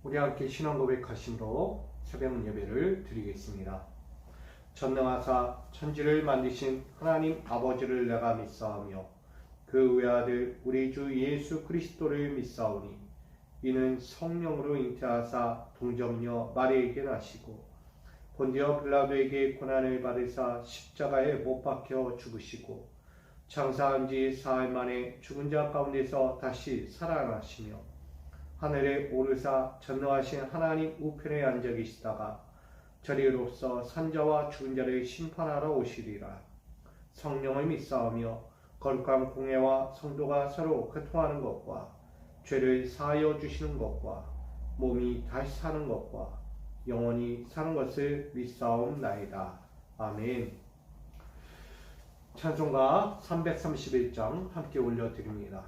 우리 함께 신앙 고백하심으로 새벽 예배를 드리겠습니다. 전능하사 천지를 만드신 하나님 아버지를 내가 믿사오며 그 외아들 우리 주 예수 그리스도를 믿사오니 이는 성령으로 잉태하사 동정녀 마리아에게 나시고 본디오 빌라도에게 고난을 받으사 십자가에 못 박혀 죽으시고 장사한 지 사흘 만에 죽은 자 가운데서 다시 살아나시며 하늘에 오르사 전능하신 하나님 우편에 앉아 계시다가 저리로서 산자와 죽은 자를 심판하러 오시리라. 성령을 믿사오며 거룩한 공예와 성도가 서로 교통하는 것과 죄를 사하여 주시는 것과 몸이 다시 사는 것과 영원히 사는 것을 믿사옵나이다. 아멘. 찬송가 331장 함께 올려드립니다.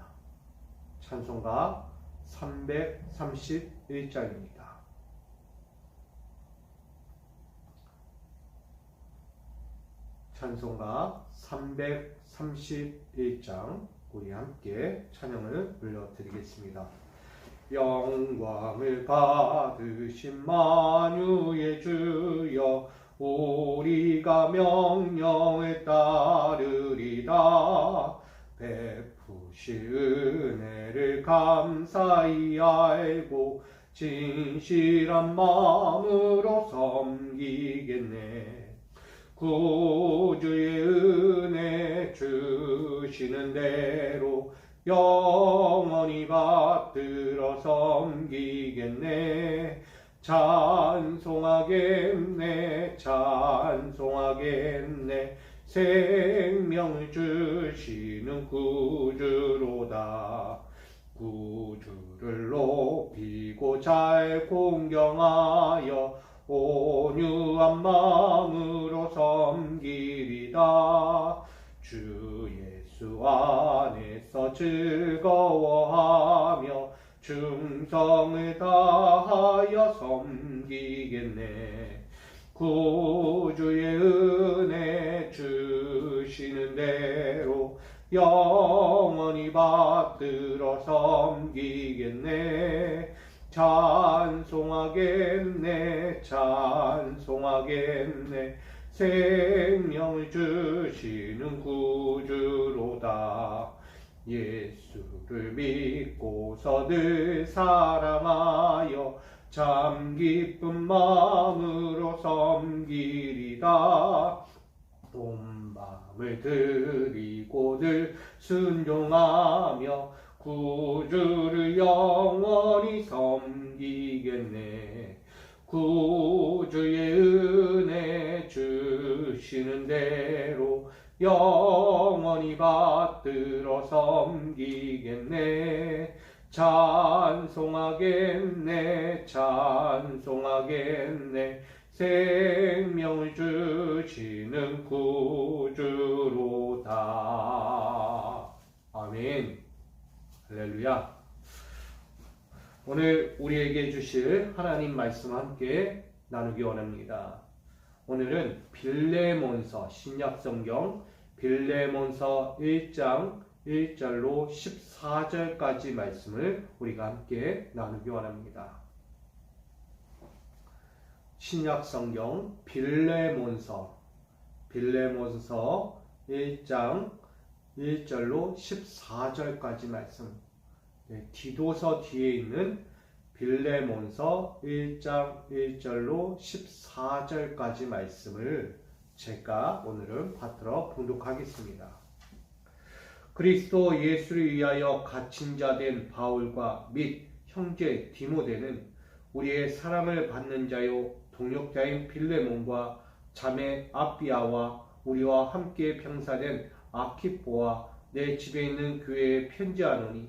찬송가 331장입니다. 찬송가 331장 우리 함께 찬양을 올려드리겠습니다. 영광을 받으신 만유의 주여 우리가 명령을 따르리다. 베푸실 은혜를 감사히 알고 진실한 마음으로 섬기겠네. 구주의 은혜 주시는 대로 영원히 받들어 섬기겠네. 찬송하겠네 찬송하겠네. 생명을 주시는 구주로다. 구주를 높이고 잘 공경하여 온유한 마음으로 섬기리다. 주 예수 안에서 즐거워하며 충성을 다하여 섬기겠네. 구주의 은혜 주시는 대로 영원히 받들어 섬기겠네. 찬송하겠네 찬송하겠네. 생명을 주시는 구주로다. 예수를 믿고서 늘 사랑하여 참 기쁜 마음으로 섬기리다. 온 마음을 드리고 늘 순종하며 구주를 영원히 섬기겠네. 구주의 은혜 주시는 대로 영원히 받들어 섬기겠네. 찬송하겠네 찬송하겠네. 생명을 주시는 구주로다. 아멘. 할렐루야. 오늘 우리에게 주실 하나님 말씀 함께 나누기 원합니다. 오늘은 빌레몬서 신약성경 빌레몬서 1장 1절로 14절까지 말씀을 우리가 함께 나누기 원합니다. 신약성경 빌레몬서 1장 1절로 14절까지 말씀. 디도서 뒤에 있는 빌레몬서 1장 1절로 14절까지 말씀을 제가 오늘은 받들어 봉독하겠습니다. 그리스도 예수를 위하여 갇힌 자 된 바울과 및 형제 디모데는 우리의 사랑을 받는 자요 동역자인 빌레몬과 자매 아비아와 우리와 함께 병사된 아키포와 내 집에 있는 교회에 편지하노니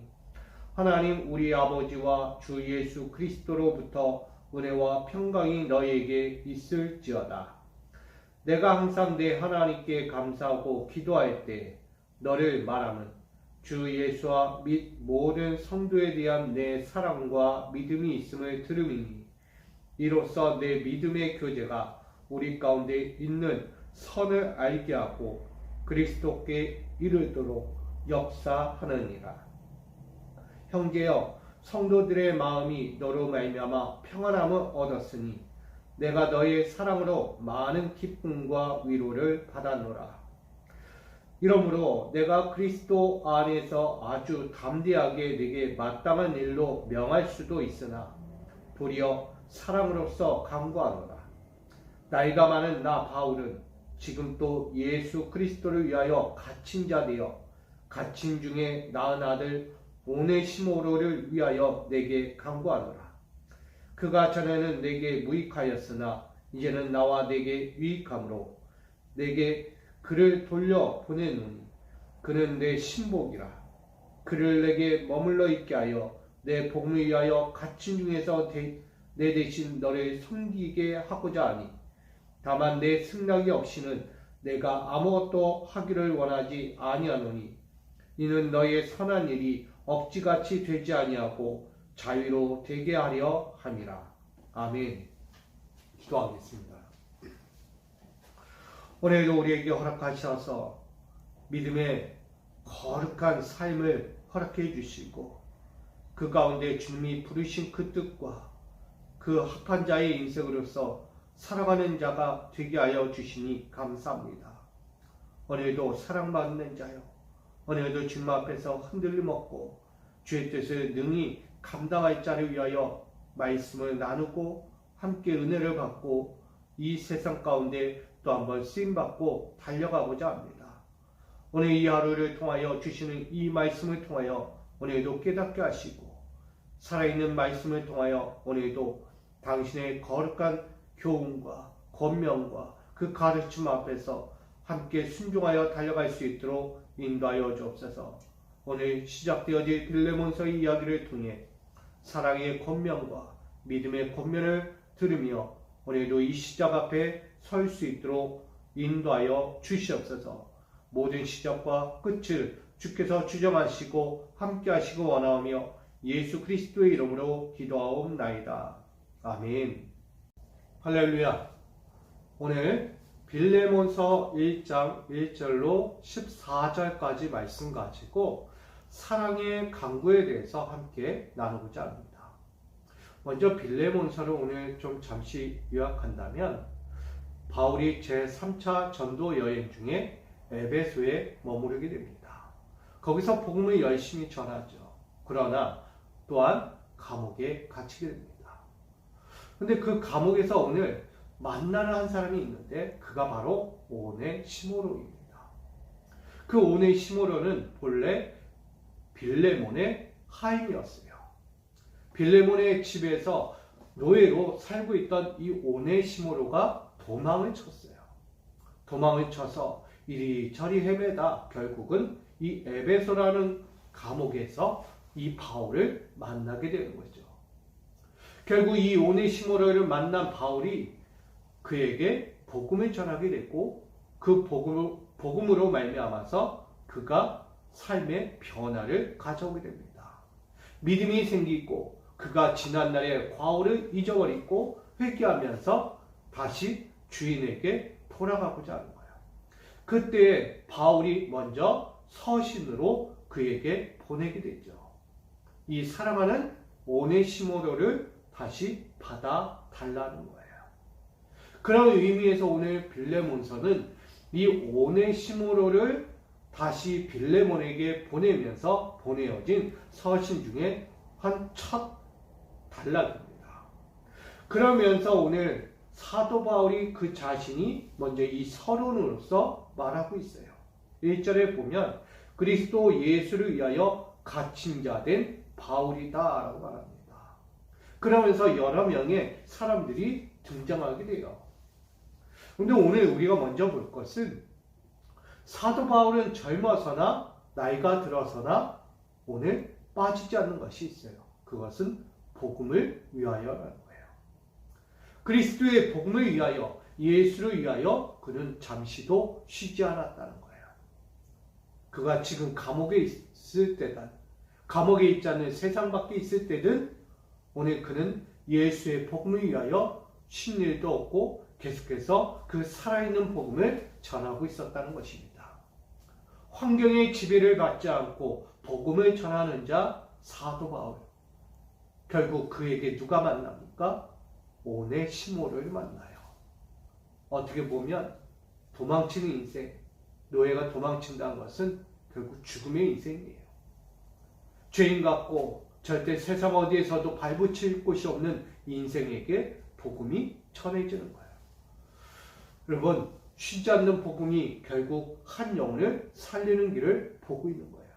하나님 우리 아버지와 주 예수 그리스도로부터 은혜와 평강이 너희에게 있을지어다. 내가 항상 내 하나님께 감사하고 기도할 때 너를 말하면 주 예수와 및 모든 성도에 대한 내 사랑과 믿음이 있음을 들음이니 이로써 내 믿음의 교제가 우리 가운데 있는 선을 알게 하고 그리스도께 이르도록 역사하느니라. 형제여, 성도들의 마음이 너로 말미암아 평안함을 얻었으니 내가 너의 사랑으로 많은 기쁨과 위로를 받았노라. 이러므로 내가 그리스도 안에서 아주 담대하게 네게 마땅한 일로 명할 수도 있으나 도리어 사랑으로서 간구하노라. 나이가 많은 나 바울은 지금 또 예수 그리스도를 위하여 갇힌 자 되어 갇힌 중에 낳은 아들 오네시모로를 위하여 내게 간구하노라. 그가 전에는 내게 무익하였으나 이제는 나와 내게 유익함으로 내게 그를 돌려 보내노니 그는 내 신복이라. 그를 내게 머물러 있게 하여 내 복음을 위하여 갇힌 중에서 내 대신 너를 섬기게 하고자 하니 다만 내 승낙이 없이는 내가 아무것도 하기를 원하지 아니하노니 이는 너의 선한 일이 억지같이 되지 아니하고 자유로 되게 하려 함이라. 아멘. 기도하겠습니다. 오늘도 우리에게 허락하셔서 믿음의 거룩한 삶을 허락해 주시고 그 가운데 주님이 부르신 그 뜻과 그 합한 자의 인생으로서 살아가는 자가 되게 하여 주시니 감사합니다. 오늘도 사랑받는 자요, 오늘도 주님 앞에서 흔들림 없고 주의 뜻을 능히 감당할 자를 위하여 말씀을 나누고 함께 은혜를 받고 이 세상 가운데 또 한번 쓰임받고 달려가고자 합니다. 오늘 이 하루를 통하여 주시는 이 말씀을 통하여 오늘도 깨닫게 하시고 살아있는 말씀을 통하여 오늘도 당신의 거룩한 교훈과 권면과 그 가르침 앞에서 함께 순종하여 달려갈 수 있도록 인도하여 주옵소서. 오늘 시작되어질 빌레몬서의 이야기를 통해 사랑의 권면과 믿음의 권면을 들으며 오늘도 이 시작 앞에 설 수 있도록 인도하여 주시옵소서. 모든 시작과 끝을 주께서 주정하시고 함께 하시고 원하오며 예수 그리스도의 이름으로 기도하옵나이다. 아멘. 할렐루야. 오늘 빌레몬서 1장 1절로 14절까지 말씀 가지고 사랑의 강구에 대해서 함께 나누고자 합니다. 먼저 빌레몬서를 오늘 좀 잠시 요약한다면 바울이 제3차 전도 여행 중에 에베소에 머무르게 됩니다. 거기서 복음을 열심히 전하죠. 그러나 또한 감옥에 갇히게 됩니다. 근데 그 감옥에서 오늘 만나는 한 사람이 있는데 그가 바로 오네시모로입니다. 그 오네시모로는 본래 빌레몬의 하인이었어요. 빌레몬의 집에서 노예로 살고 있던 이 오네시모로가 도망을 쳤어요. 도망을 쳐서 이리저리 헤매다 결국은 이 에베소라는 감옥에서 이 바울을 만나게 되는 거죠. 결국 이 오네시모로를 만난 바울이 그에게 복음을 전하게 됐고 그 복음으로 말미암아서 그가 삶의 변화를 가져오게 됩니다. 믿음이 생기고 그가 지난날의 과오를 잊어버리고 회개하면서 다시 주인에게 돌아가고자 하는 거예요. 그때 바울이 먼저 서신으로 그에게 보내게 되죠. 이 사랑하는 오네시모로를 다시 받아달라는 거예요. 그런 의미에서 오늘 빌레몬서는 이 오네시모로를 다시 빌레몬에게 보내면서 보내어진 서신 중에 한 첫 단락입니다. 그러면서 오늘 사도 바울이 그 자신이 먼저 이 서론으로서 말하고 있어요. 1절에 보면 그리스도 예수를 위하여 갇힌 자 된 바울이다 라고 말합니다. 그러면서 여러 명의 사람들이 등장하게 돼요. 그런데 오늘 우리가 먼저 볼 것은 사도 바울은 젊어서나 나이가 들어서나 오늘 빠지지 않는 것이 있어요. 그것은 복음을 위하여라는 거예요. 그리스도의 복음을 위하여, 예수를 위하여 그는 잠시도 쉬지 않았다는 거예요. 그가 지금 감옥에 있을 때든, 감옥에 있지 않는 세상 밖에 있을 때든 오늘 그는 예수의 복음을 위하여 쉰 일도 없고 계속해서 그 살아있는 복음을 전하고 있었다는 것입니다. 환경의 지배를 받지 않고 복음을 전하는 자 사도 바울. 결국 그에게 누가 만납니까? 오네시모를 만나요. 어떻게 보면 도망치는 인생, 노예가 도망친다는 것은 결국 죽음의 인생이에요. 죄인 같고 절대 세상 어디에서도 발붙일 곳이 없는 인생에게 복음이 전해지는 거예요. 여러분, 쉬지 않는 복음이 결국 한 영혼을 살리는 길을 보고 있는 거예요.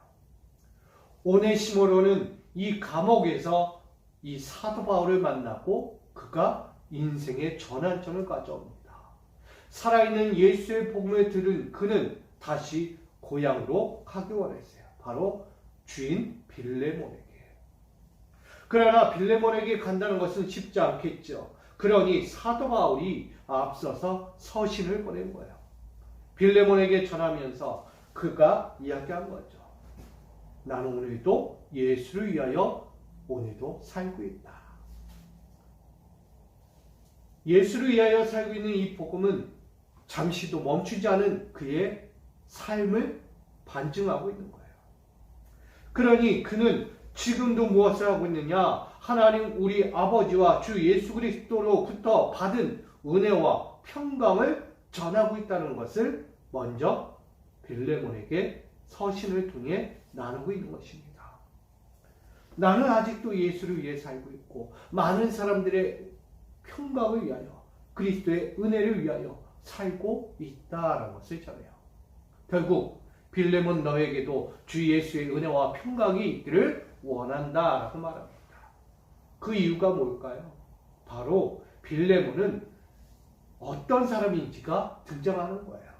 오네시모로는 이 감옥에서 이 사도 바울을 만나고 그가 인생의 전환점을 가져옵니다. 살아있는 예수의 복음을 들은 그는 다시 고향으로 가기 원했어요. 바로 주인 빌레몬에게. 그러나 빌레몬에게 간다는 것은 쉽지 않겠죠. 그러니 사도 바울이 앞서서 서신을 보낸 거예요. 빌레몬에게 전하면서 그가 이야기한 거죠. 나는 오늘도 예수를 위하여 오늘도 살고 있다. 예수를 위하여 살고 있는 이 복음은 잠시도 멈추지 않은 그의 삶을 반증하고 있는 거예요. 그러니 그는 지금도 무엇을 하고 있느냐? 하나님 우리 아버지와 주 예수 그리스도로부터 받은 은혜와 평강을 전하고 있다는 것을 먼저 빌레몬에게 서신을 통해 나누고 있는 것입니다. 나는 아직도 예수를 위해 살고 있고 많은 사람들의 평강을 위하여 그리스도의 은혜를 위하여 살고 있다라는 것을 전해요. 결국 빌레몬 너에게도 주 예수의 은혜와 평강이 있기를 원한다라고 말합니다. 그 이유가 뭘까요? 바로 빌레몬은 어떤 사람인지가 등장하는 거예요.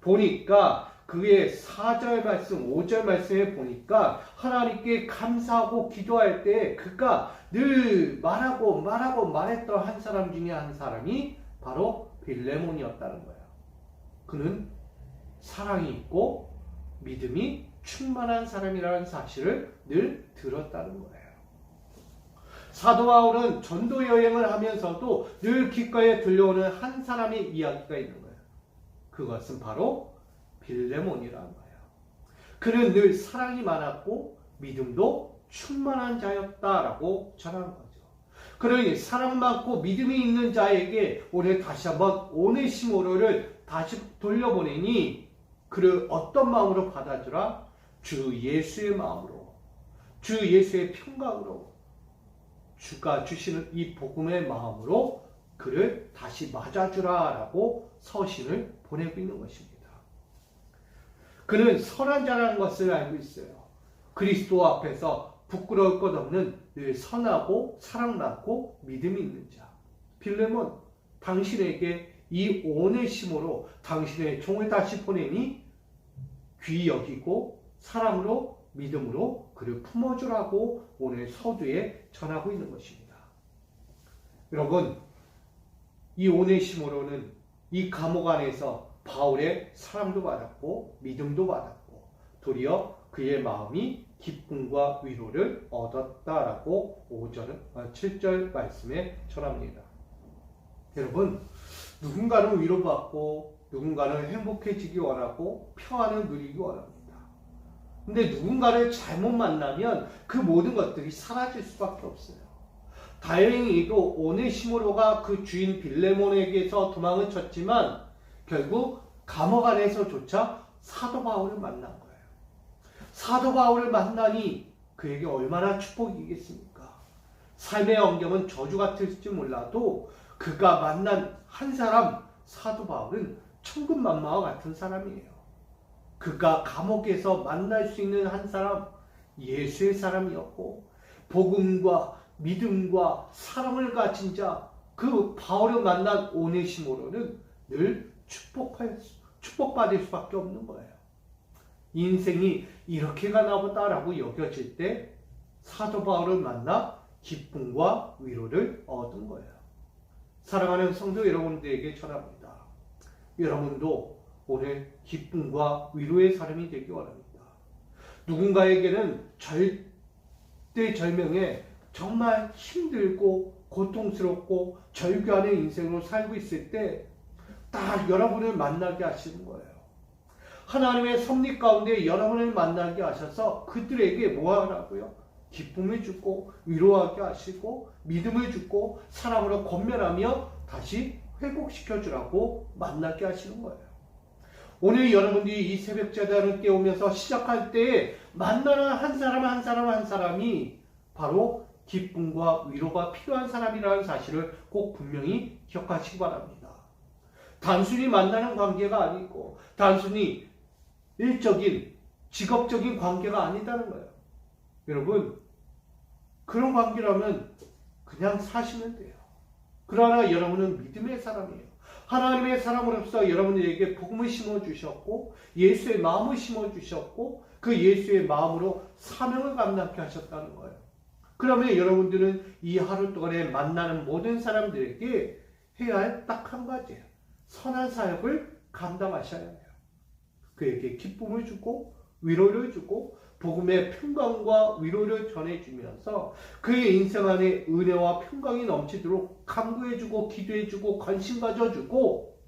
보니까 그의 4절 말씀, 5절 말씀에 보니까 하나님께 감사하고 기도할 때 그가 늘 말했던 한 사람 중에 한 사람이 바로 빌레몬이었다는 거예요. 그는 사랑이 있고 믿음이 충만한 사람이라는 사실을 늘 들었다는 거예요. 사도 바울은 전도 여행을 하면서도 늘 귓가에 들려오는 한 사람의 이야기가 있는 거예요. 그것은 바로 빌레몬이라는 거예요. 그는 늘 사랑이 많았고 믿음도 충만한 자였다라고 전하는 거죠. 그러니 사랑 많고 믿음이 있는 자에게 오늘 다시 한번 오네시모로를 다시 돌려보내니 그를 어떤 마음으로 받아주라? 주 예수의 마음으로, 주 예수의 평강으로, 주가 주시는 이 복음의 마음으로 그를 다시 맞아주라라고 서신을 보내고 있는 것입니다. 그는 선한 자라는 것을 알고 있어요. 그리스도 앞에서 부끄러울 것 없는 늘 선하고 사랑 많고 믿음이 있는 자. 빌레몬, 당신에게 이 오네시모로 당신의 종을 다시 보내니 귀히 여기고 사랑으로 믿음으로 그를 품어주라고 오늘 서두에 전하고 있는 것입니다. 여러분, 이 오네시모로는 이 감옥 안에서 바울의 사랑도 받았고 믿음도 받았고 도리어 그의 마음이 기쁨과 위로를 얻었다라고 7절 말씀에 전합니다. 여러분, 누군가는 위로받고 누군가는 행복해지기 원하고 평안을 누리기 원합니다. 근데 누군가를 잘못 만나면 그 모든 것들이 사라질 수밖에 없어요. 다행히도 오네시모로가 그 주인 빌레몬에게서 도망을 쳤지만 결국 감옥 안에서조차 사도 바울을 만난 거예요. 사도 바울을 만나니 그에게 얼마나 축복이겠습니까? 삶의 환경은 저주 같을지 몰라도 그가 만난 한 사람, 사도 바울은 천군만마와 같은 사람이에요. 그가 감옥에서 만날 수 있는 한 사람, 예수의 사람이었고 복음과 믿음과 사랑을 가진 자, 그 바울을 만난 오네시모로는 늘 축복받을 수밖에 없는 거예요. 인생이 이렇게 가나보다라고 여겨질 때 사도 바울을 만나 기쁨과 위로를 얻은 거예요. 사랑하는 성도 여러분들에게 전합니다. 여러분도 오늘 기쁨과 위로의 사람이 되기 원합니다. 누군가에게는 절대절명에 정말 힘들고 고통스럽고 절규하는 인생으로 살고 있을 때 딱 여러분을 만나게 하시는 거예요. 하나님의 섭리 가운데 여러분을 만나게 하셔서 그들에게 뭐 하라고요? 기쁨을 주고 위로하게 하시고 믿음을 주고 사랑으로 권면하며 다시 회복시켜 주라고 만나게 하시는 거예요. 오늘 여러분들이 이 새벽 제단을 깨우면서 시작할 때 만나는 한 사람 한 사람 한 사람이 바로 기쁨과 위로가 필요한 사람이라는 사실을 꼭 분명히 기억하시기 바랍니다. 단순히 만나는 관계가 아니고 단순히 일적인 직업적인 관계가 아니다는 거예요. 여러분, 그런 관계라면 그냥 사시면 돼요. 그러나 여러분은 믿음의 사람이에요. 하나님의 사람으로서 여러분들에게 복음을 심어주셨고 예수의 마음을 심어주셨고 그 예수의 마음으로 사명을 감당케 하셨다는 거예요. 그러면 여러분들은 이 하루 동안에 만나는 모든 사람들에게 해야 할 딱 한 가지예요. 선한 사역을 감당하셔야 해요. 그에게 기쁨을 주고 위로를 주고 복음의 평강과 위로를 전해주면서 그의 인생 안에 은혜와 평강이 넘치도록 간구해주고 기도해주고 관심 가져주고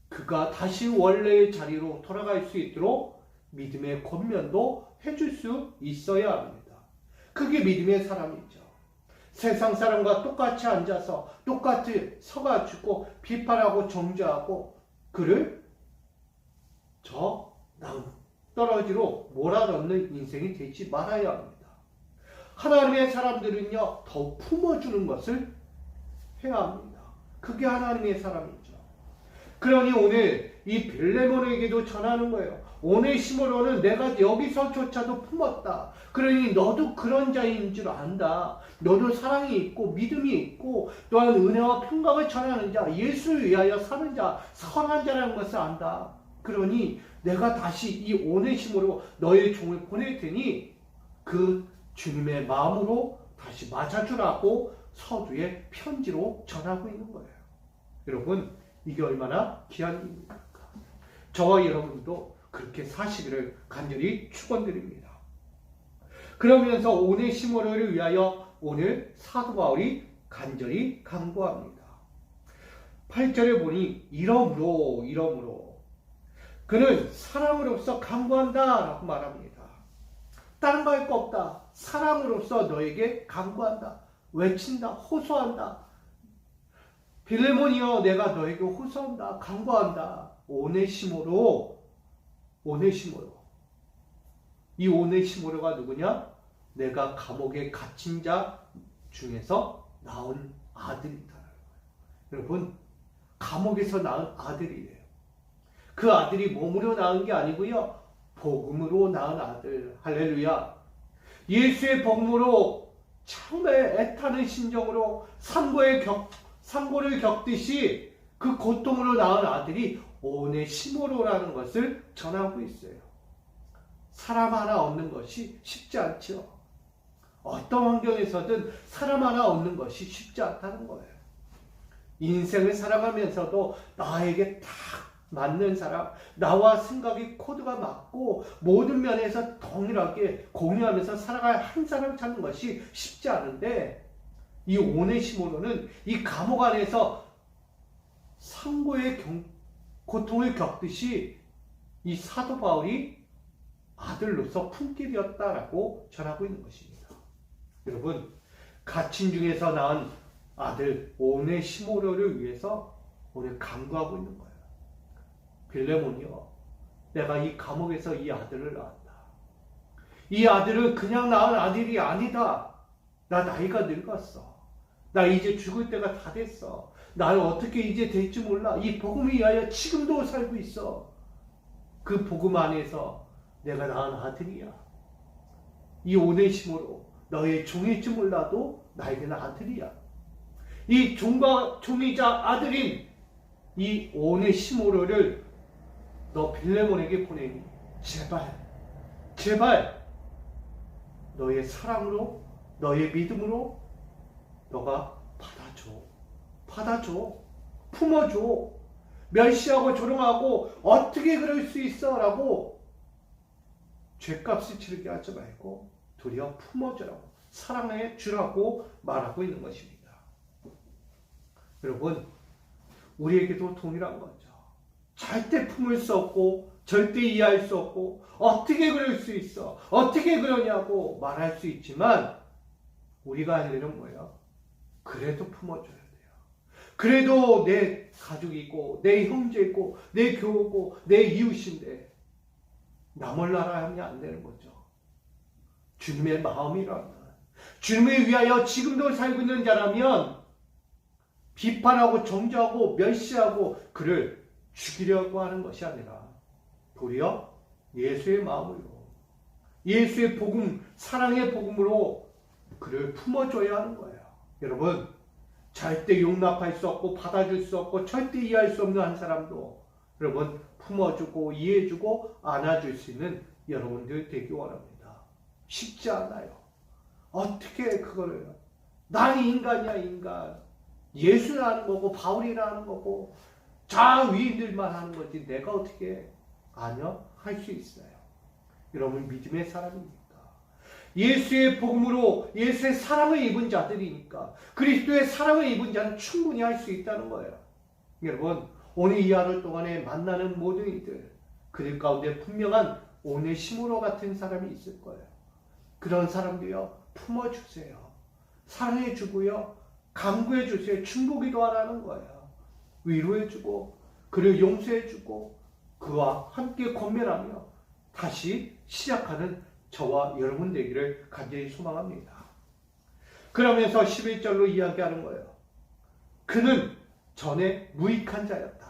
그가 다시 원래의 자리로 돌아갈 수 있도록 믿음의 권면도 해줄 수 있어야 합니다. 그게 믿음의 사람이죠. 세상 사람과 똑같이 앉아서 똑같이 서가지고 비판하고 정죄하고 그를 저 떨어지로 몰아넣는 인생이 되지 말아야 합니다. 하나님의 사람들은요, 더 품어주는 것을 해야 합니다. 그게 하나님의 사람이죠. 그러니 오늘 이 빌레몬에게도 전하는 거예요. 오네시모로는 내가 여기서조차도 품었다. 그러니 너도 그런 자인 줄 안다. 너도 사랑이 있고 믿음이 있고 또한 은혜와 평강을 전하는 자, 예수를 위하여 사는 자, 선한 자라는 것을 안다. 그러니 내가 다시 이 오네시모로 너의 종을 보낼 테니 그 주님의 마음으로 다시 맞아주라고 서두에 편지로 전하고 있는 거예요. 여러분, 이게 얼마나 귀한 일입니까? 저와 여러분도 그렇게 사시기를 간절히 축원드립니다. 그러면서 오네시모로를 위하여 오늘 사도 바울이 간절히 간구합니다. 8절에 보니 이러므로 그는 사랑으로서 간구한다 라고 말합니다. 다른 거 할 거 없다. 사랑으로서 너에게 간구한다. 외친다. 호소한다. 빌레몬이여 내가 너에게 호소한다. 간구한다. 오네시모로. 이 오네시모로가 누구냐? 내가 감옥에 갇힌 자 중에서 낳은 아들이다. 여러분, 감옥에서 낳은 아들이래요. 그 아들이 몸으로 낳은 게 아니고요. 복음으로 낳은 아들. 할렐루야. 예수의 복음으로 처음에 애타는 심정으로 상고를 겪듯이 그 고통으로 낳은 아들이 오네시모로라는 것을 전하고 있어요. 사람 하나 얻는 것이 쉽지 않죠. 어떤 환경에서든 사람 하나 얻는 것이 쉽지 않다는 거예요. 인생을 살아가면서도 나에게 딱 맞는 사람, 나와 생각이 코드가 맞고 모든 면에서 동일하게 공유하면서 살아갈 한 사람을 찾는 것이 쉽지 않은데 이 오네시모로는 이 감옥 안에서 상고의 고통을 겪듯이 이 사도 바울이 아들로서 품게 되었다라고 전하고 있는 것입니다. 여러분, 갇힌 중에서 낳은 아들 오네시모로를 위해서 오늘 간구하고 있는 거예요. 빌레몬이여, 내가 이 감옥에서 이 아들을 낳았다. 이 아들은 그냥 낳은 아들이 아니다. 나 나이가 늙었어. 나 이제 죽을 때가 다 됐어. 나는 어떻게 이제 될지 몰라. 이 복음을 위하여 지금도 살고 있어. 그 복음 안에서 내가 낳은 아들이야. 이 오네시모로 너의 종일지 몰라도 나에게는 아들이야. 이 종과 종이자 아들인 이 오네시모로를 너 빌레몬에게 보내니 제발 너의 사랑으로 너의 믿음으로 너가 받아줘. 품어줘. 멸시하고 조롱하고 어떻게 그럴 수 있어 라고 죄값을 치르게 하지 말고 도리어 품어주라고 사랑해 주라고 말하고 있는 것입니다. 여러분, 우리에게도 동일한 거죠. 절대 품을 수 없고 절대 이해할 수 없고 어떻게 그럴 수 있어? 어떻게 그러냐고 말할 수 있지만 우리가 할 일은 뭐예요? 그래도 품어줘야 돼요. 그래도 내 가족이 있고 내 형제 있고 내 교우고 내 이웃인데 나 몰라라 하면 안 되는 거죠. 주님의 마음이라면 주님을 위하여 지금도 살고 있는 자라면 비판하고 정죄하고 멸시하고 그를 죽이려고 하는 것이 아니라 도리어 예수의 마음으로 예수의 복음, 사랑의 복음으로 그를 품어줘야 하는 거예요. 여러분, 절대 용납할 수 없고 받아줄 수 없고 절대 이해할 수 없는 한 사람도 여러분 품어주고 이해해주고 안아줄 수 있는 여러분들 되기 원합니다. 쉽지 않아요. 어떻게 그거를 나는 인간이야 인간. 예수라는 거고 바울이라는 거고 자 위인들만 하는 거지 내가 어떻게 아니요 할 수 있어요. 여러분 믿음의 사람입니까? 예수의 복음으로 예수의 사랑을 입은 자들이니까 그리스도의 사랑을 입은 자는 충분히 할 수 있다는 거예요. 여러분 오늘 이 하루 동안에 만나는 모든 이들 그들 가운데 분명한 오네시모로 같은 사람이 있을 거예요. 그런 사람들요 품어주세요. 사랑해주고요 강구해주세요. 충고기도 하라는 거예요. 위로해주고 그를 용서해주고 그와 함께 권면하며 다시 시작하는 저와 여러분 되기를 간절히 소망합니다. 그러면서 11절로 이야기하는 거예요. 그는 전에 무익한 자였다.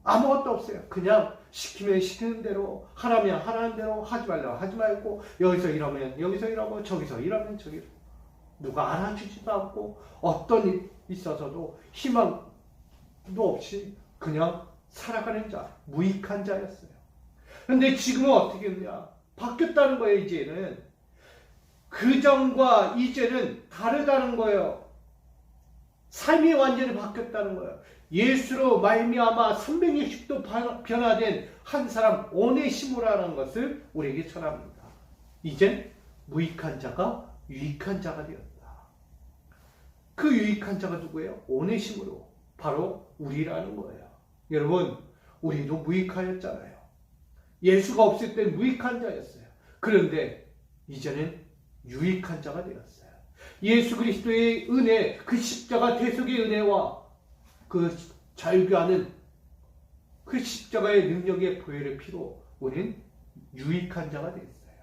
아무것도 없어요. 그냥 시키면 시키는 대로 하라면 하라는 대로 하지 말라 하지 말고 여기서 이러면 여기서 이러고 저기서 이러면 저기로 누가 알아주지도 않고 어떤 일이 있어서도 희망도 없이 그냥 살아가는 자, 무익한 자였어요. 그런데 지금은 어떻게 했냐? 바뀌었다는 거예요. 이제는 그전과 이제는 다르다는 거예요. 삶이 완전히 바뀌었다는 거예요. 예수로 말미암아 360도 변화된 한 사람 오네시모라는 것을 우리에게 전합니다. 이젠 무익한 자가 유익한 자가 되었다. 그 유익한 자가 누구예요? 오네시모로 바로 우리라는 거예요. 여러분 우리도 무익하였잖아요. 예수가 없을 땐 무익한 자였어요. 그런데 이제는 유익한 자가 되었어요. 예수 그리스도의 은혜, 그 십자가 대속의 은혜와 그 자유하는 그 십자가의 능력의 보혈의 피로 우리는 유익한 자가 되었어요.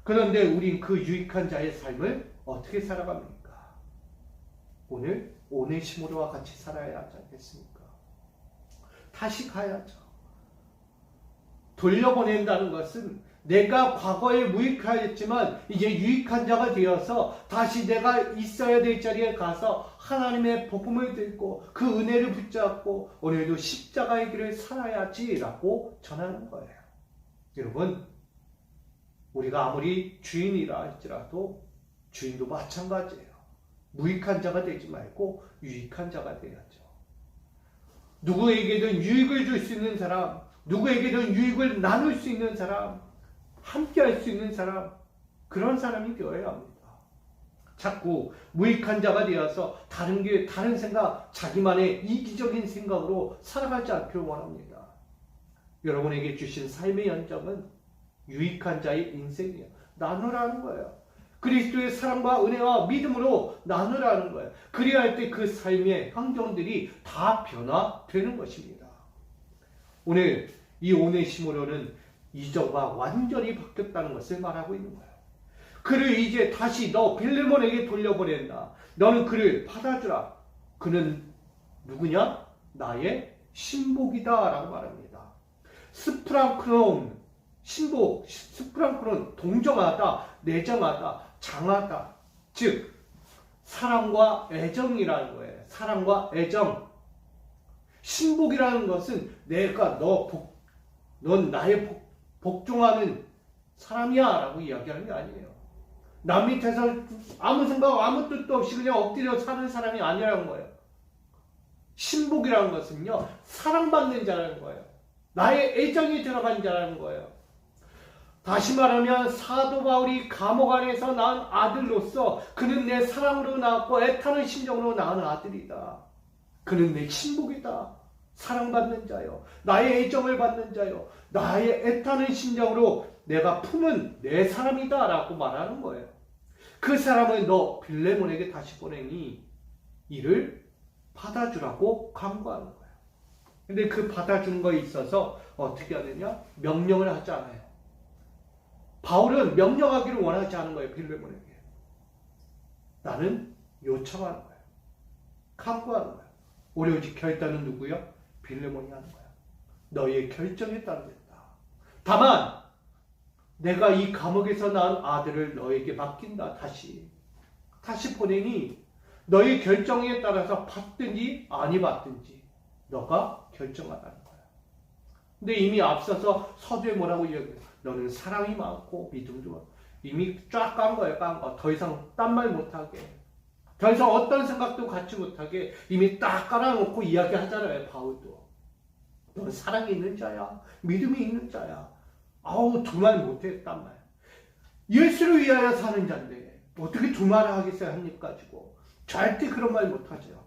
그런데 우린 그 유익한 자의 삶을 어떻게 살아갑니까? 오늘 오네시모로와 같이 살아야 하지 않겠습니까? 다시 가야죠. 돌려보낸다는 것은 내가 과거에 무익하였지만 이제 유익한 자가 되어서 다시 내가 있어야 될 자리에 가서 하나님의 복음을 듣고 그 은혜를 붙잡고 오늘도 십자가의 길을 살아야지라고 전하는 거예요. 여러분 우리가 아무리 주인이라 할지라도 주인도 마찬가지예요. 무익한 자가 되지 말고 유익한 자가 되어야죠. 누구에게든 유익을 줄 수 있는 사람, 누구에게든 유익을 나눌 수 있는 사람, 함께 할 수 있는 사람, 그런 사람이 되어야 합니다. 자꾸 무익한 자가 되어서 다른 생각, 자기만의 이기적인 생각으로 살아가지 않기를 원합니다. 여러분에게 주신 삶의 연장은 유익한 자의 인생이에요. 나누라는 거예요. 그리스도의 사랑과 은혜와 믿음으로 나누라는 거예요. 그래야 할 때 그 삶의 환경들이 다 변화되는 것입니다. 오늘 이 오네시모로는 이전과 완전히 바뀌었다는 것을 말하고 있는 거예요. 그를 이제 다시 너 빌레몬에게 돌려보낸다. 너는 그를 받아주라. 그는 누구냐? 나의 신복이다 라고 말합니다. 스프랑크론, 신복, 스프랑크론, 동정하다, 내정하다, 장하다. 즉 사랑과 애정이라는 거예요. 사랑과 애정. 신복이라는 것은 내가 넌 나의 복종하는 사람이야 라고 이야기하는 게 아니에요. 남 밑에서 아무 생각 아무 뜻도 없이 그냥 엎드려 사는 사람이 아니라는 거예요. 신복이라는 것은요 사랑받는 자라는 거예요. 나의 애정이 들어간 자라는 거예요. 다시 말하면 사도 바울이 감옥 안에서 낳은 아들로서 그는 내 사랑으로 낳았고 애타는 심정으로 낳은 아들이다. 그는 내 신복이다. 사랑받는 자요, 나의 애정을 받는 자요, 나의 애타는 심정으로 내가 품은 내 사람이다 라고 말하는 거예요. 그 사람을 너 빌레몬에게 다시 보내니 이를 받아주라고 강구하는 거예요. 근데 그 받아주는 거에 있어서 어떻게 하느냐? 명령을 하지 않아요. 바울은 명령하기를 원하지 않은 거예요. 빌레몬에게. 나는 요청하는 거예요. 강구하는 거예요. 오로지 결단은 누구요? 빌레몬이 하는 거예요. 너희의 결정에 따르겠다. 다만 내가 이 감옥에서 낳은 아들을 너에게 맡긴다. 다시 보내니 너희 결정에 따라서 받든지 아니 받든지 너가 결정하라는 거야. 근데 이미 앞서서 서두에 뭐라고 이야기해요? 너는 사랑이 많고 믿음도 많고. 이미 쫙 깐 거예요. 깐 거. 더 이상 딴 말 못하게, 더 이상 어떤 생각도 갖지 못하게 이미 딱 깔아놓고 이야기하잖아요. 바울도. 넌 사랑이 있는 자야, 믿음이 있는 자야. 아우, 두 말 못해. 딴 말. 예수를 위하여 사는 자인데 어떻게 두 말을 하겠어요? 한 입 가지고. 절대 그런 말 못하죠.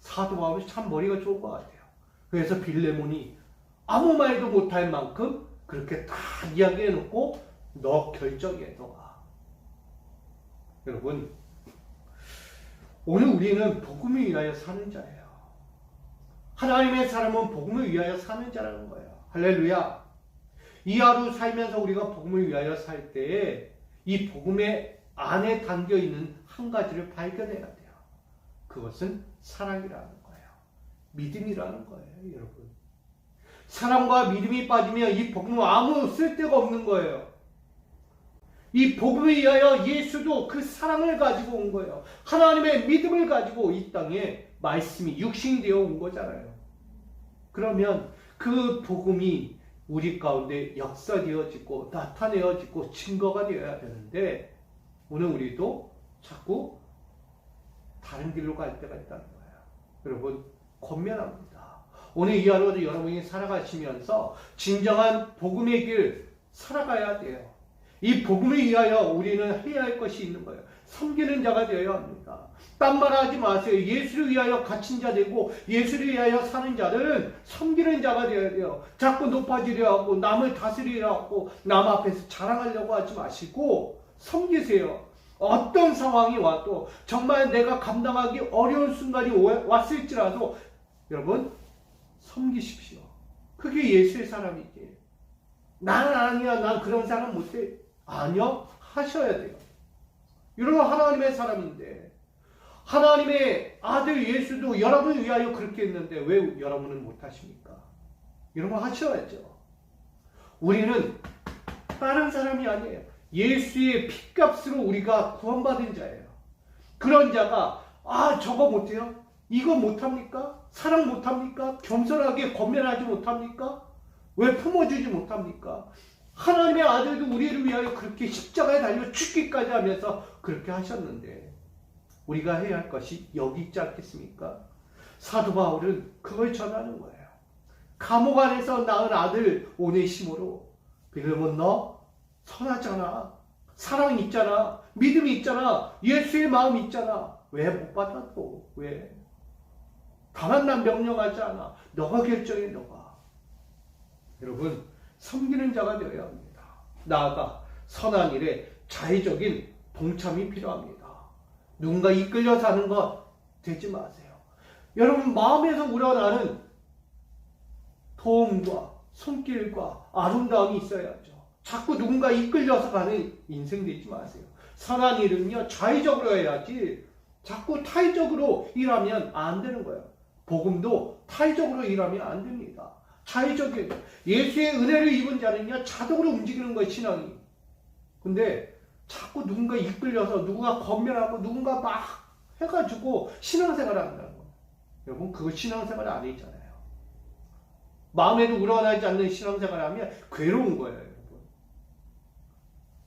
사도 바울이 참 머리가 좋은 것 같아요. 그래서 빌레몬이 아무 말도 못할 만큼 그렇게 다 이야기해놓고 너 결정해, 너가. 여러분, 오늘 우리는 복음을 위하여 사는 자예요. 하나님의 사람은 복음을 위하여 사는 자라는 거예요. 할렐루야. 이 하루 살면서 우리가 복음을 위하여 살 때에 이 복음의 안에 담겨있는 한 가지를 발견해야 돼요. 그것은 사랑이라는 거예요. 믿음이라는 거예요. 여러분, 사랑과 믿음이 빠지면 이 복음은 아무 쓸데가 없는 거예요. 이 복음을 위하여 예수도 그 사랑을 가지고 온 거예요. 하나님의 믿음을 가지고 이 땅에 말씀이 육신이 되어 온 거잖아요. 그러면 그 복음이 우리 가운데 역사되어지고 나타내어지고 증거가 되어야 되는데 오늘 우리도 자꾸 다른 길로 갈 때가 있다는 거예요. 여러분, 권면합니다. 오늘 이 하루도 여러분이 살아가시면서 진정한 복음의 길 살아가야 돼요. 이 복음을 위하여 우리는 해야 할 것이 있는 거예요. 섬기는 자가 되어야 합니다. 딴 말 하지 마세요. 예수를 위하여 갇힌 자 되고 예수를 위하여 사는 자들은 섬기는 자가 되어야 돼요. 자꾸 높아지려 하고 남을 다스리려 하고 남 앞에서 자랑하려고 하지 마시고 섬기세요. 어떤 상황이 와도 정말 내가 감당하기 어려운 순간이 왔을지라도 여러분 섬기십시오. 그게 예수의 사람이지. 나는 아니야, 난 그런 사람 못해. 아니요, 하셔야 돼요. 여러분, 하나님의 사람인데 하나님의 아들 예수도 여러분을 위하여 그렇게 했는데 왜 여러분은 못하십니까? 여러분 하셔야죠. 우리는 다른 사람이 아니에요. 예수의 피값으로 우리가 구원받은 자예요. 그런 자가 저거 못해요? 이거 못합니까? 사랑 못합니까? 겸손하게 권면하지 못합니까? 왜 품어주지 못합니까? 하나님의 아들도 우리를 위하여 그렇게 십자가에 달려 죽기까지 하면서 그렇게 하셨는데 우리가 해야 할 것이 여기 있지 않겠습니까? 사도 바울은 그걸 전하는 거예요. 감옥 안에서 낳은 아들 오네시모로 빌레몬 너 선하잖아. 사랑이 있잖아. 믿음이 있잖아. 예수의 마음이 있잖아. 왜 못 받았고? 왜? 다만 난 명령하지 않아. 너가 결정해, 너가. 여러분, 섬기는 자가 되어야 합니다. 나아가 선한 일에 자의적인 동참이 필요합니다. 누군가 이끌려 사는 것 되지 마세요. 여러분, 마음에서 우러나는 도움과 손길과 아름다움이 있어야죠. 자꾸 누군가 이끌려서 가는 인생 되지 마세요. 선한 일은요, 자의적으로 해야지 자꾸 타의적으로 일하면 안 되는 거예요. 복음도 타의적으로 일하면 안 됩니다. 자의적이에요. 예수의 은혜를 입은 자는요, 자동으로 움직이는 거예요, 신앙이. 근데 자꾸 누군가 이끌려서 누군가 권면하고 누군가 막 해가지고 신앙생활을 한다는 거예요. 여러분, 그거 신앙생활 아니잖아요. 마음에도 우러나지 않는 신앙생활을 하면 괴로운 거예요, 여러분.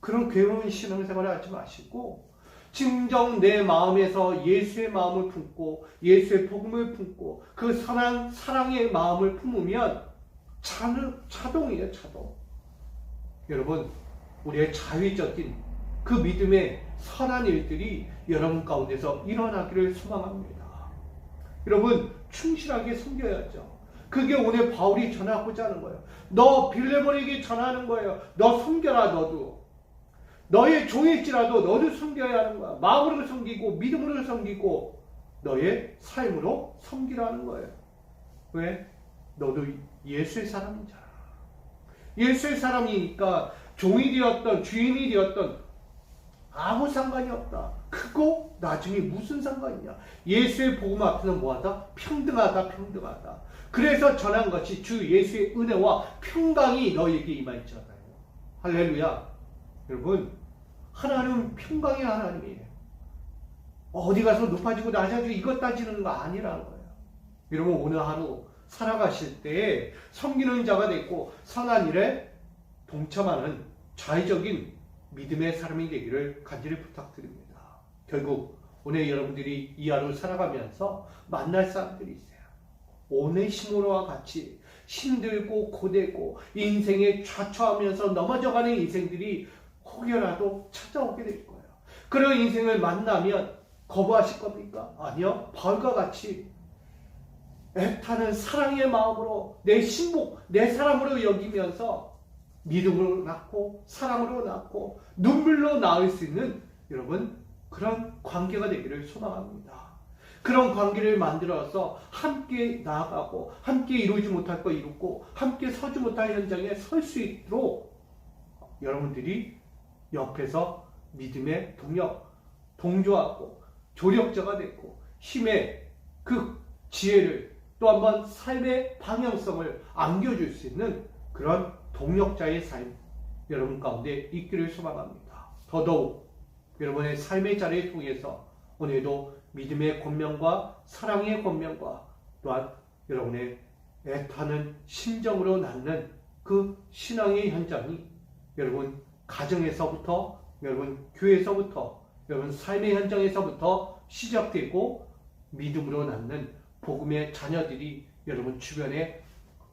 그런 괴로운 신앙생활을 하지 마시고 진정 내 마음에서 예수의 마음을 품고 예수의 복음을 품고 그 선한 사랑의 마음을 품으면 자동이에요, 자동. 여러분, 우리의 자의적인 그 믿음의 선한 일들이 여러분 가운데서 일어나기를 소망합니다. 여러분 충실하게 섬겨야죠. 그게 오늘 바울이 전하고자 하는 거예요. 너 빌레몬에게 전하는 거예요. 너 섬겨라. 너도 너의 종일지라도 너도 섬겨야 하는 거야. 마음으로 섬기고 믿음으로 섬기고 너의 삶으로 섬기라는 거예요. 왜? 너도 예수의 사람이잖아. 예수의 사람이니까 종이 되었던 주인이 되었던 아무 상관이 없다. 크고 나중에 무슨 상관이냐. 예수의 복음 앞에서 뭐하다? 평등하다. 평등하다. 그래서 전한 것이 주 예수의 은혜와 평강이 너에게 임하였잖아요. 할렐루야. 여러분 하나님은 평강의 하나님이에요. 어디 가서 높아지고 낮아지고 이것 따지는 거 아니라는 거예요. 여러분 오늘 하루 살아가실 때 섬기는 자가 되고 선한 일에 동참하는 자의적인 믿음의 사람이 되기를 간절히 부탁드립니다. 결국 오늘 여러분들이 이 하루 살아가면서 만날 사람들이 있어요. 오네시모로와 같이 힘들고 고되고 인생에 좌초하면서 넘어져가는 인생들이 혹여라도 찾아오게 될 거예요. 그런 인생을 만나면 거부하실 겁니까? 아니요. 바울과 같이 애타는 사랑의 마음으로 내 신복, 내 사람으로 여기면서 믿음으로 낳고 사랑으로 낳고 눈물로 낳을 수 있는 여러분 그런 관계가 되기를 소망합니다. 그런 관계를 만들어서 함께 나아가고 함께 이루지 못할 거 이루고 함께 서지 못할 현장에 설 수 있도록 여러분들이 옆에서 믿음의 동력, 동조하고 조력자가 되고 힘의 그 지혜를 또 한번 삶의 방향성을 안겨줄 수 있는 그런 동력자의 삶 여러분 가운데 있기를 소망합니다. 더더욱 여러분의 삶의 자리를 통해서 오늘도 믿음의 권면과 사랑의 권면과 또한 여러분의 애타는 심정으로 낳는 그 신앙의 현장이 여러분 가정에서부터 여러분 교회에서부터 여러분 삶의 현장에서부터 시작되고 믿음으로 낳는 복음의 자녀들이 여러분 주변에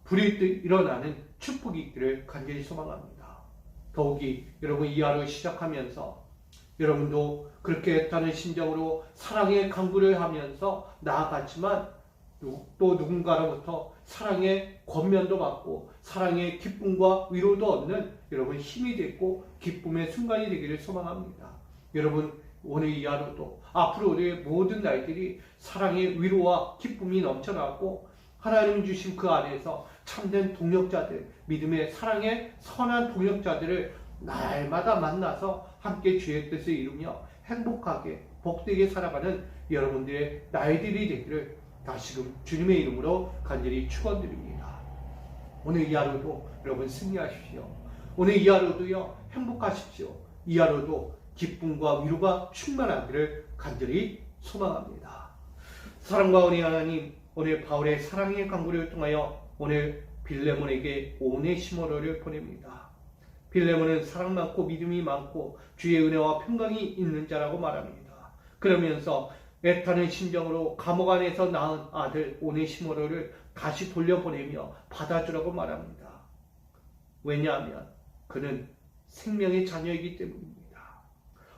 불이 일어나는 축복이 있기를 간절히 소망합니다. 더욱이 여러분 이 하루 시작하면서 여러분도 그렇게 애타는 심정으로 사랑의 강구를 하면서 나아갔지만 또 누군가로부터 사랑의 권면도 받고 사랑의 기쁨과 위로도 얻는 여러분 힘이 됐고 기쁨의 순간이 되기를 소망합니다. 여러분 오늘 이 하루도 앞으로 우리의 모든 날들이 사랑의 위로와 기쁨이 넘쳐나고 하나님 주신 그 안에서 참된 동력자들, 믿음의 사랑의 선한 동력자들을 날마다 만나서 함께 주의 뜻을 이루며 행복하게 복되게 살아가는 여러분들의 날들이 되기를 다시금 주님의 이름으로 간절히 축원드립니다. 오늘 이 하루도 여러분 승리하십시오. 오늘 이 하루도요 행복하십시오. 이 하루도 기쁨과 위로가 충만하기를 간절히 소망합니다. 사랑과 은혜 하나님, 오늘 바울의 사랑의 강구를 통하여 오늘 빌레몬에게 오네시모로를 보냅니다. 빌레몬은 사랑 많고 믿음이 많고 주의 은혜와 평강이 있는 자라고 말합니다. 그러면서 애타는 심정으로 감옥 안에서 낳은 아들 오네시모로를 다시 돌려보내며 받아주라고 말합니다. 왜냐하면 그는 생명의 자녀이기 때문입니다.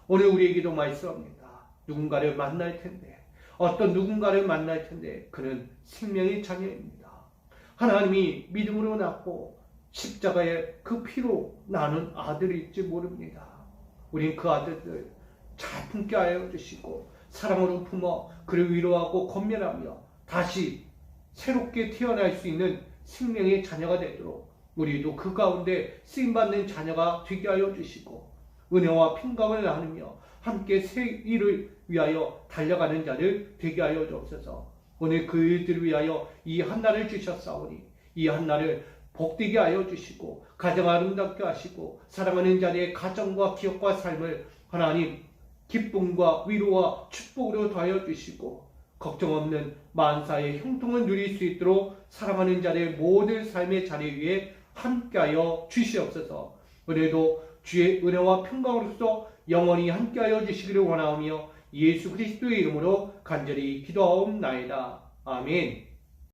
오늘 우리에게도 말씀합니다. 누군가를 만날 텐데 어떤 누군가를 만날 텐데 그는 생명의 자녀입니다. 하나님이 믿음으로 낳고 십자가의 그 피로 낳는 아들일지 모릅니다. 우린 그 아들들 잘 품게 하여 주시고 사랑으로 품어 그를 위로하고 권면하며 다시 새롭게 태어날 수 있는 생명의 자녀가 되도록 우리도 그 가운데 쓰임받는 자녀가 되게 하여 주시고 은혜와 평강을 나누며 함께 새 일을 위하여 달려가는 자를 되게 하여 주옵소서. 오늘 그 일들을 위하여 이 한날을 주셨사오니 이 한날을 복되게 하여 주시고 가정 아름답게 하시고 사랑하는 자리의 가정과 기업과 삶을 하나님 기쁨과 위로와 축복으로 더하여 주시고 걱정 없는 만사의 형통을 누릴 수 있도록 사랑하는 자의 모든 삶의 자리 위에 함께하여 주시옵소서. 오늘도 주의 은혜와 평강으로서 영원히 함께하여 주시기를 원하오며 예수 그리스도의 이름으로 간절히 기도하옵나이다. 아멘.